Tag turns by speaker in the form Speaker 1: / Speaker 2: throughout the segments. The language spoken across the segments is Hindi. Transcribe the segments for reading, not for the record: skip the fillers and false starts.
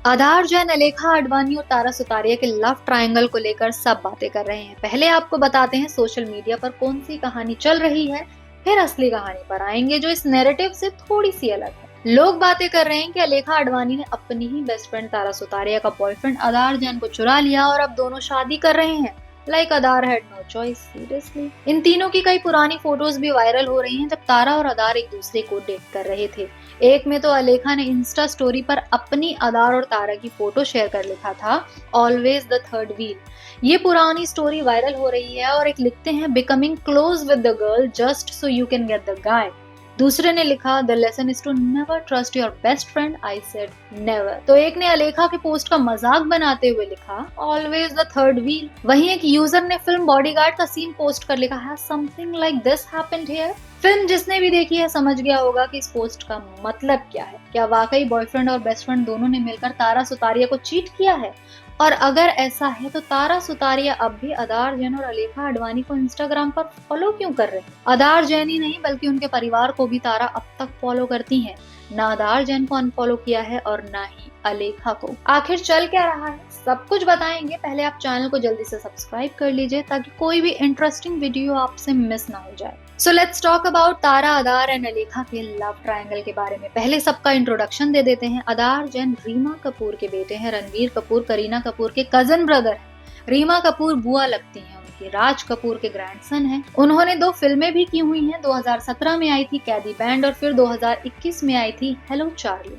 Speaker 1: आधार जैन, अलेखा आडवाणी और तारा सुतारिया के लव ट्रायंगल को लेकर सब बातें कर रहे हैं। पहले आपको बताते हैं सोशल मीडिया पर कौन सी कहानी चल रही है, फिर असली कहानी पर आएंगे जो इस नैरेटिव से थोड़ी सी अलग है। लोग बातें कर रहे हैं कि अलेखा आडवाणी ने अपनी ही बेस्ट फ्रेंड तारा सुतारिया का बॉयफ्रेंड आधार जैन को चुरा लिया और अब दोनों शादी कर रहे हैं। Like Aadhar had no choice, seriously. इन तीनों की कई पुरानी फोटोज भी वायरल हो रही हैं जब तारा और आधार एक दूसरे को डेट कर रहे थे। एक में तो अलेखा ने इंस्टा स्टोरी पर अपनी आधार और तारा की फोटो शेयर कर लिखा था, ऑलवेज द थर्ड व्हील। ये पुरानी स्टोरी वायरल हो रही है और एक लिखते हैं, becoming close with the girl just so you can get the guy. दूसरे ने लिखा, the lesson is to never trust your best friend, I said never. तो एक ने अलेखा के पोस्ट का मजाक बनाते हुए लिखा, ऑलवेज द थर्ड व्हील। वहीं एक यूजर ने फिल्म बॉडीगार्ड का सीन पोस्ट कर लिखा है, something like this happened here. Film जिसने भी देखी है समझ गया होगा कि इस पोस्ट का मतलब क्या है। क्या वाकई बॉयफ्रेंड और बेस्ट फ्रेंड दोनों ने मिलकर तारा सुतारिया को चीट किया है? और अगर ऐसा है तो तारा सुतारिया अब भी आधार जैन और अलेखा आडवाणी को इंस्टाग्राम पर फॉलो क्यों कर रहे हैं? आधार जैन ही नहीं बल्कि उनके परिवार को भी तारा अब तक फॉलो करती है। ना आधार जैन को अनफॉलो किया है और ना ही अलेखा को। आखिर चल क्या रहा है सब कुछ बताएंगे। पहले आप चैनल को जल्दी से सब्सक्राइब कर लीजिए ताकि कोई भी इंटरेस्टिंग वीडियो आपसे मिस ना हो जाए। So let's talk about Tara, Aadhar and Alekha के लव ट्रायंगल के बारे में। पहले सबका इंट्रोडक्शन दे देते हैं। आधार जैन रीमा कपूर के बेटे हैं। रणवीर कपूर करीना कपूर के कजन ब्रदर हैं। रीमा कपूर बुआ लगती हैं उनकी। राज कपूर के ग्रैंडसन हैं। उन्होंने 2 फिल्में भी की हुई हैं। 2017 में आई थी कैदी बैंड और फिर 2021 में आई थी हेलो चार्ली।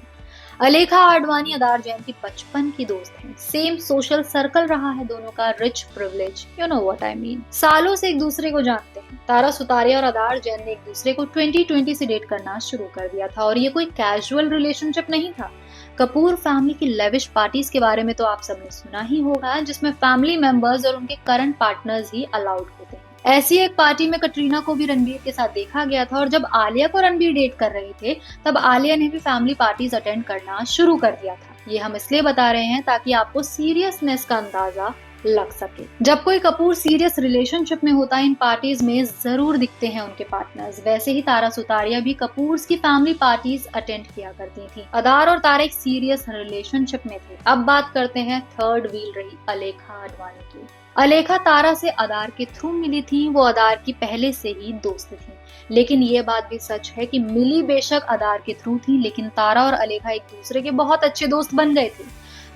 Speaker 1: अलेखा आडवाणी आधार जैन की बचपन की दोस्त हैं। सेम सोशल सर्कल रहा है दोनों का, rich privilege, you know what I mean. सालों से एक दूसरे को जानते हैं। तारा सुतारिया और आधार जैन ने एक दूसरे को 2020 से डेट करना शुरू कर दिया था और ये कोई कैजुअल रिलेशनशिप नहीं था। कपूर फैमिली की लेविश पार्टीज के बारे में तो आप सबने सुना ही होगा, जिसमें फैमिली मेंबर्स और उनके करंट पार्टनर्स ही अलाउड होते हैं। ऐसी एक पार्टी में कटरीना को भी रणबीर के साथ देखा गया था और जब आलिया को रणबीर डेट कर रहे थे तब आलिया ने भी फैमिली पार्टीज अटेंड करना शुरू कर दिया था। ये हम इसलिए बता रहे हैं ताकि आपको सीरियसनेस का अंदाजा लग सके। जब कोई कपूर सीरियस रिलेशनशिप में होता है इन पार्टीज में जरूर दिखते हैं उनके पार्टनर्स। वैसे ही तारा सुतारिया भी कपूर्स की फैमिली पार्टीज अटेंड किया करती थी। आधार और तारा एक सीरियस रिलेशनशिप में थे। अब बात करते हैं थर्ड व्हील रही अलेखा आडवाणी की। अलेखा तारा से आधार के थ्रू मिली थी। वो आधार की पहले से ही दोस्त थी, लेकिन ये बात भी सच है कि मिली बेशक आधार के थ्रू थी, लेकिन तारा और अलेखा एक दूसरे के बहुत अच्छे दोस्त बन गए थे।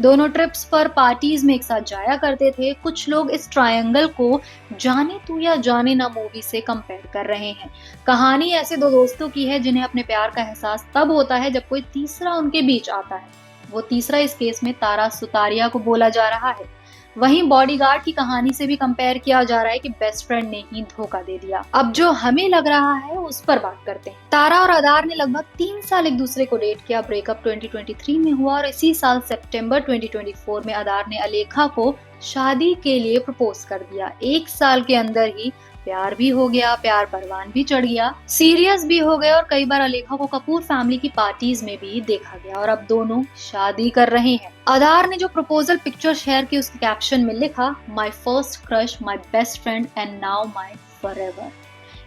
Speaker 1: दोनों ट्रिप्स पर पार्टीज में एक साथ जाया करते थे। कुछ लोग इस ट्रायंगल को जाने तू या जाने ना मूवी से कंपेयर कर रहे हैं। कहानी ऐसे 2 दोस्तों की है जिन्हें अपने प्यार का एहसास तब होता है जब कोई तीसरा उनके बीच आता है। वो तीसरा इस केस में तारा सुतारिया को बोला जा रहा है। वहीं बॉडीगार्ड की कहानी से भी कंपेयर किया जा रहा है कि बेस्ट फ्रेंड ने ही धोखा दे दिया। अब जो हमें लग रहा है उस पर बात करते हैं। तारा और आधार ने लगभग 3 साल एक दूसरे को डेट किया। ब्रेकअप 2023 में हुआ और इसी साल सितंबर 2024 में आधार ने अलेखा को शादी के लिए प्रपोज कर दिया। 1 साल के अंदर ही प्यार भी हो गया, प्यार परवान भी चढ़ गया, सीरियस भी हो गए और कई बार अलेखा को कपूर फैमिली की पार्टीज में भी देखा गया और अब दोनों शादी कर रहे हैं। आधार ने जो प्रपोजल पिक्चर शेयर की उसके कैप्शन में लिखा, my first crush, my best friend and now my forever.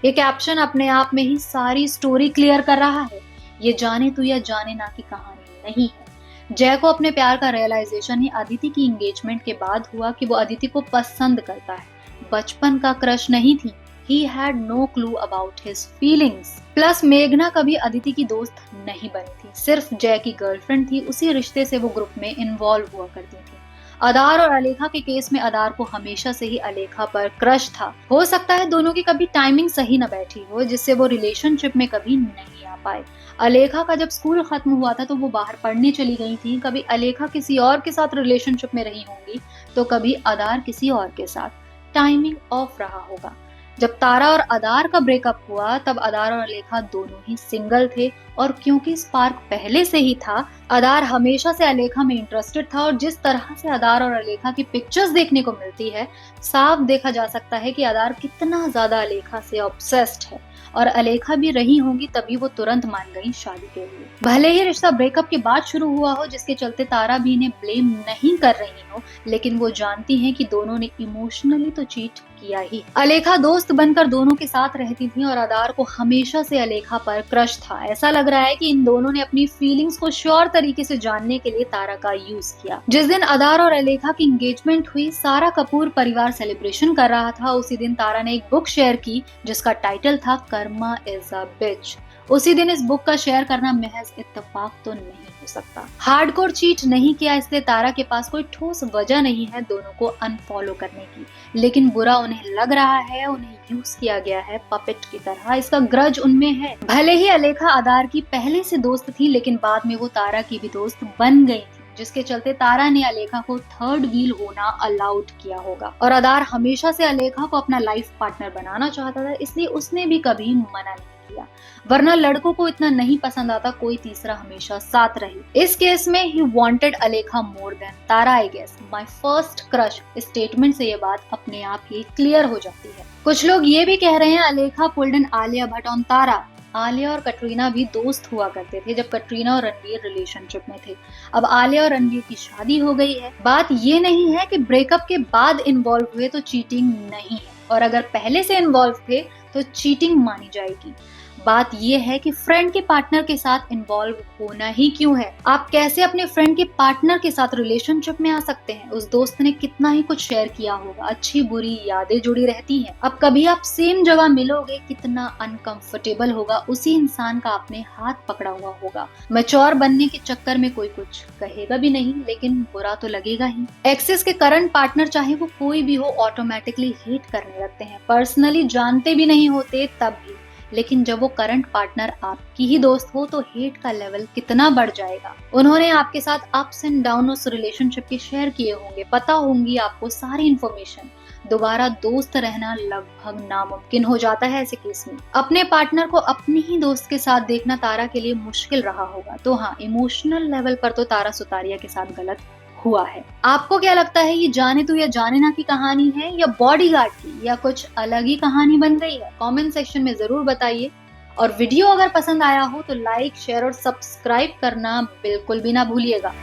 Speaker 1: ये कैप्शन अपने आप में ही सारी स्टोरी क्लियर कर रहा है। ये जाने तू या जाने ना की कहानी नहीं है। जय को अपने प्यार का रियलाइजेशन ही अदिति की एंगेजमेंट के बाद हुआ कि वो अदिति को पसंद करता है। बचपन का क्रश नहीं थी। He had no clue about his feelings. Plus मेघना कभी अदिति की दोस्त नहीं बनी थी, सिर्फ जय की गर्लफ्रेंड थी। उसी रिश्ते से वो ग्रुप में इन्वॉल्व हुआ करती थी। आधार और अलेखा के केस में आधार को हमेशा से ही अलेखा पर क्रश था। हो सकता है दोनों की कभी टाइमिंग सही न बैठी हो, जिससे वो रिलेशनशिप में कभी नहीं आ पाए। अलेखा का जब स्कूल खत्म हुआ था तो वो बाहर पढ़ने चली गई थी। कभी अलेखा किसी और के साथ रिलेशनशिप में रही होंगी तो कभी आधार किसी और के साथ। टाइमिंग ऑफ रहा होगा। जब तारा और आधार का ब्रेकअप हुआ तब आधार और अलेखा दोनों ही सिंगल थे और क्योंकि स्पार्क पहले से ही था, आधार हमेशा से अलेखा में इंटरेस्टेड था और जिस तरह से आधार और अलेखा की पिक्चर्स देखने को मिलती है, साफ देखा जा सकता है कि आधार कितना ज्यादा अलेखा से ऑब्सेस्ड है और अलेखा भी रही होंगी तभी वो तुरंत मान गई शादी के लिए। भले ही रिश्ता ब्रेकअप के बाद शुरू हुआ हो, जिसके चलते तारा भी इन्हें ब्लेम नहीं कर रही हो, लेकिन वो जानती हैं कि दोनों ने इमोशनली तो चीट किया ही। अलेखा दोस्त बनकर दोनों के साथ रहती थी और अदार को हमेशा से अलेखा पर क्रश था। ऐसा लग रहा है कि इन दोनों ने अपनी फीलिंग्स को श्योर तरीके से जानने के लिए तारा का यूज किया। जिस दिन अदार और अलेखा की एंगेजमेंट हुई, सारा कपूर परिवार सेलिब्रेशन कर रहा था। उसी दिन तारा ने एक बुक शेयर की जिसका टाइटल था कर्मा इज अ बिच। उसी दिन इस बुक का शेयर करना महज इत्तेफाक तो नहीं हो सकता। हार्डकोर चीट नहीं किया, इसलिए तारा के पास कोई ठोस वजह नहीं है दोनों को अनफॉलो करने की। लेकिन बुरा उन्हें लग रहा है, उन्हें यूज किया गया है पपेट की तरह। इसका ग्रज उनमें है। भले ही अलेखा अदार की पहले से दोस्त थी, लेकिन बाद में वो तारा की भी दोस्त बन गई थी, जिसके चलते तारा ने अलेखा को थर्ड व्हील होना अलाउड किया होगा। और अदार हमेशा से अलेखा को अपना लाइफ पार्टनर बनाना चाहता था, इसलिए उसने भी कभी मना नहीं किया। वरना लड़कों को इतना नहीं पसंद आता कोई तीसरा हमेशा साथ रहे। इस केस में he wanted Alekha more than Tara. I guess my first crush statement से ये बात अपने आप ही क्लियर हो जाती है। कुछ लोग ये भी कह रहे हैं Alekha pulled an Alia Bhatt on Tara. Alia और कटरीना भी दोस्त हुआ करते थे जब कटरीना और रणवीर रिलेशनशिप में थे। अब आलिया और रणवीर की शादी हो गई है। बात ये नहीं है कि ब्रेकअप के बाद इन्वॉल्व हुए तो चीटिंग नहीं है, और अगर पहले से इन्वॉल्व थे तो चीटिंग मानी जाएगी। बात यह है कि फ्रेंड के पार्टनर के साथ इन्वॉल्व होना ही क्यों है। आप कैसे अपने फ्रेंड के पार्टनर के साथ रिलेशनशिप में आ सकते हैं। उस दोस्त ने कितना ही कुछ शेयर किया होगा, अच्छी बुरी यादें जुड़ी रहती हैं। अब कभी आप सेम जगह मिलोगे, कितना अनकंफर्टेबल होगा। उसी इंसान का आपने हाथ पकड़ा हुआ होगा। मैच्योर बनने के चक्कर में कोई कुछ कहेगा भी नहीं, लेकिन बुरा तो लगेगा ही। एक्सेस के करंट पार्टनर चाहे वो कोई भी हो, ऑटोमेटिकली हेट करने लगते हैं। पर्सनली जानते भी नहीं होते तब भी। लेकिन जब वो करंट पार्टनर आपकी ही दोस्त हो तो हेट का लेवल कितना बढ़ जाएगा। उन्होंने आपके साथ अप्स एंड डाउन उस रिलेशनशिप के शेयर किए होंगे, पता होंगी आपको सारी इन्फॉर्मेशन। दोबारा दोस्त रहना लगभग नामुमकिन हो जाता है ऐसे केस में। अपने पार्टनर को अपनी ही दोस्त के साथ देखना तारा के लिए मुश्किल रहा होगा। तो हाँ, इमोशनल लेवल पर तो तारा सुतारिया के साथ गलत हुआ है। आपको क्या लगता है, ये जाने तू या जाने ना की कहानी है या बॉडीगार्ड की, या कुछ अलग ही कहानी बन गई है? कमेंट सेक्शन में जरूर बताइए। और वीडियो अगर पसंद आया हो तो लाइक, शेयर और सब्सक्राइब करना बिल्कुल भी ना भूलिएगा।